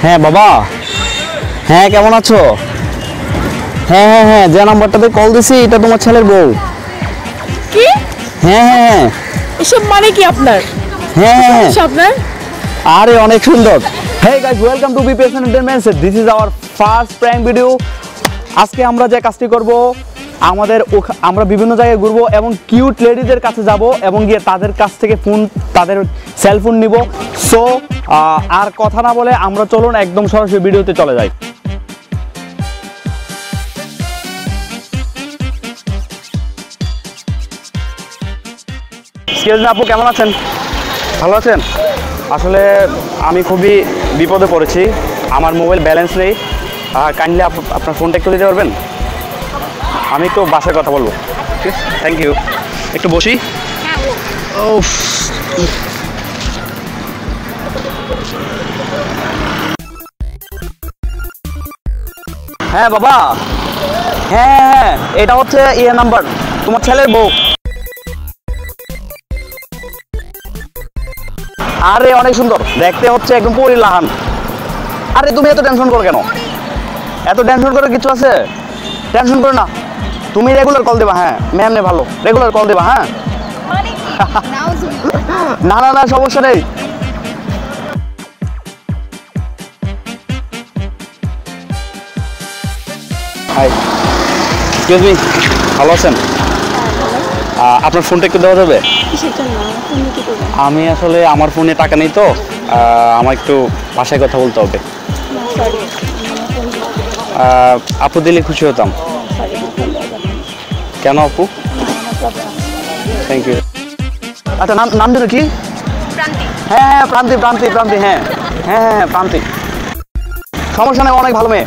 হ্যাঁ বাবা, হ্যাঁ কেমন আছো? হ্যাঁ হ্যাঁ হ্যাঁ, যে নাম্বারটাতে কল দিছি এটা তোমার ছেলের বউ। কি? হ্যাঁ হ্যাঁ এসব মানে কি আপনার? হ্যাঁ হ্যাঁ হ্যাঁ। আপনার আরে অনেক সুন্দর। Hey guys, welcome to BPS Entertainment. This is our first prank video. আজকে আমরা যে কাজটি করব, আমরা বিভিন্ন জায়গায় ঘুরবো এবং কিউট লেডিদের কাছে যাব এবং গিয়ে তাদের কাছ থেকে তাদের সেলফোন নিব। সো আর কথা না বলে আমরা চলুন একদম সরাসরি ভিডিওতে চলে যাই। আপু কেমন আছেন? ভালো আছেন? আসলে আমি খুবই বিপদে পড়েছি, আমার মোবাইল ব্যালেন্স নেই। কাইন্ডলি আপনার ফোনটা একটু দিতে পারবেন? আমি একটু বাসায় কথা বলবো। ঠিক আছে, থ্যাংক ইউ। একটু বসি। হ্যাঁ বাবা, হ্যাঁ হ্যাঁ, এটা হচ্ছে নাম্বার, তোমার ছেলের বউ। আরে অনেক সুন্দর দেখতে, হচ্ছে একদম পরিলাহান। আরে তুমি এত টেনশন করো কেন? এত টেনশন করে কিছু আছে? টেনশন করো না, তুমি রেগুলার কল দেবা। হ্যাঁ ম্যাম নে ভালো, রেগুলার কল দেবা। হ্যাঁ না না না, সমস্যা নেই। হাই, এক্সকিউজ মি, ভালো আছেন? আপনার ফোনটা একটু দেওয়া যাবে? আমি আসলে আমার ফোনে টাকা নেই তো, আমার একটু ভাষায় কথা বলতে হবে। আপু দিলে খুশি হতাম। কেন আপু? Thank you. আচ্ছা, নাম দিল কি? হ্যাঁ হ্যাঁ, প্রান্তি প্রান্তি প্রান্তি, হ্যাঁ হ্যাঁ হ্যাঁ প্রান্তি। সমস্যা নেই, অনেক ভালো মেয়ে।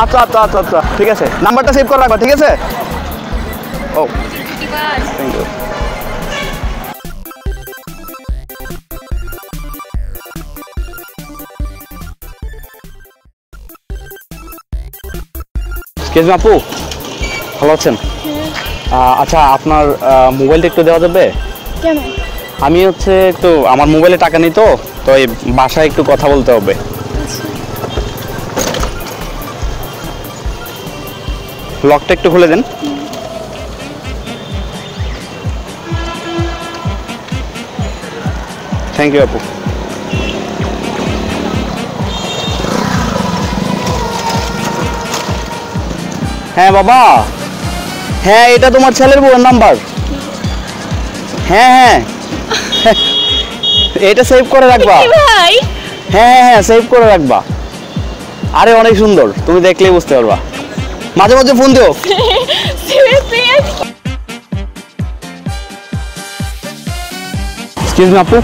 আচ্ছা আচ্ছা আচ্ছা আচ্ছা, ঠিক আছে, নাম্বারটা সেভ করে রাখবা, ঠিক আছে? ও থ্যাংক ইউ। আপু ভালো আছেন? আচ্ছা, আপনার মোবাইলটা একটু দেওয়া যাবে? কেন? আমি হচ্ছে একটু, আমার মোবাইলে টাকা নেই তো, তো এই বাসায় একটু কথা বলতে হবে। লকটা একটু খুলে দেন। থ্যাংক ইউ আপু। হ্যাঁ বাবা, হ্যাঁ এটা তোমার ছেলের বউয়ের নাম্বার। হ্যাঁ হ্যাঁ, এটা সেভ করে রাখবা। ভাই হ্যাঁ হ্যাঁ হ্যাঁ, সেভ করে রাখবা। আরে অনেক সুন্দর, তুমি দেখলেই বুঝতে পারবা। মাঝে মাঝে ফোন দিও। এক্সকিউজ মি আপু,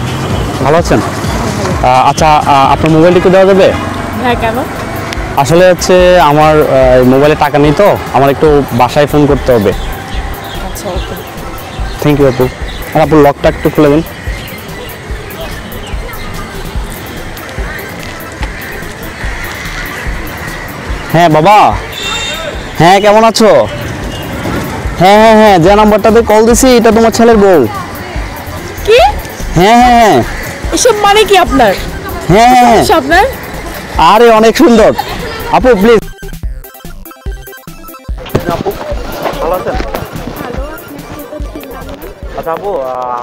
ভালো আছেন? আচ্ছা, আপনার মোবাইলটা একটু দেওয়া যাবে? হ্যাঁ কেন? আসলে হচ্ছে আমার মোবাইলে টাকা নেই তো, আমার একটু বাসায় ফোন করতে হবে। আচ্ছা ওকে। থ্যাংক ইউ আপু। আর আপু লকটা একটু খুলে দিন। হ্যাঁ বাবা, হ্যাঁ কেমন আছো? হ্যাঁ হ্যাঁ হ্যাঁ, যে নাম্বারটাতে কল দিছি এটা তোমার ছেলের বউ। কি? হ্যাঁ হ্যাঁ হ্যাঁ। এসব মানে কি আপনার? হ্যাঁ হ্যাঁ, আপনার আরে অনেক সুন্দর। আপু প্লিজ। আপু ভালো আছেন? আচ্ছা আপু,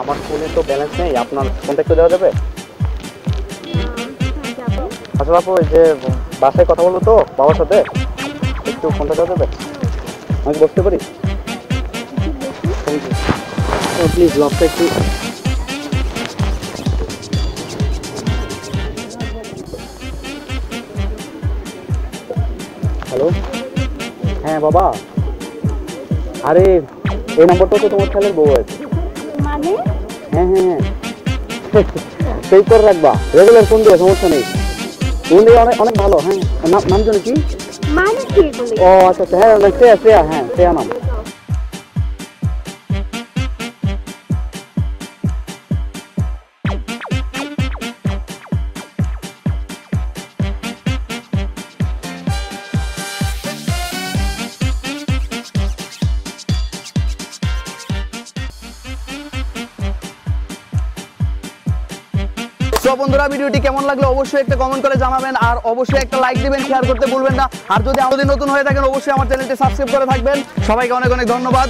আমার ফোনে তো ব্যালেন্স নেই, আপনার ফোনটা একটু দেওয়া যাবে? আচ্ছা আপু, এই যে বাসায় কথা বলবো তো বাবার সাথে, একটু ফোনটা দেওয়া যাবে? আমি বসতে পারি? Thank you. প্লিজ লকটা একটু। হ্যালো, হ্যাঁ বাবা, আরে এই নম্বরটা তো তোমার ছেলের বউ আছে। মানে? হ্যাঁ হ্যাঁ হ্যাঁ, সেভ করে রাখবা, রেগুলার ফোন দিও, সমস্যা নেই। ফোন দিয়ে অনেক অনেক ভালো। হ্যাঁ, নাম জানো কি? মানে কি এগুলো? ও আচ্ছা আচ্ছা, হ্যাঁ শ্রেয়া শ্রেয়া, হ্যাঁ শ্রেয়া নাম। সো বন্ধুরা, ভিডিওটি কেমন লাগলো অবশ্যই একটা কমেন্ট করে জানাবেন, আর অবশ্যই একটা লাইক দিবেন, শেয়ার করতে ভুলবেন না। আর যদি আমাদের নতুন হয়ে থাকেন অবশ্যই আমার চ্যানেলটি সাবস্ক্রাইব করে থাকবেন। সবাইকে অনেক অনেক ধন্যবাদ।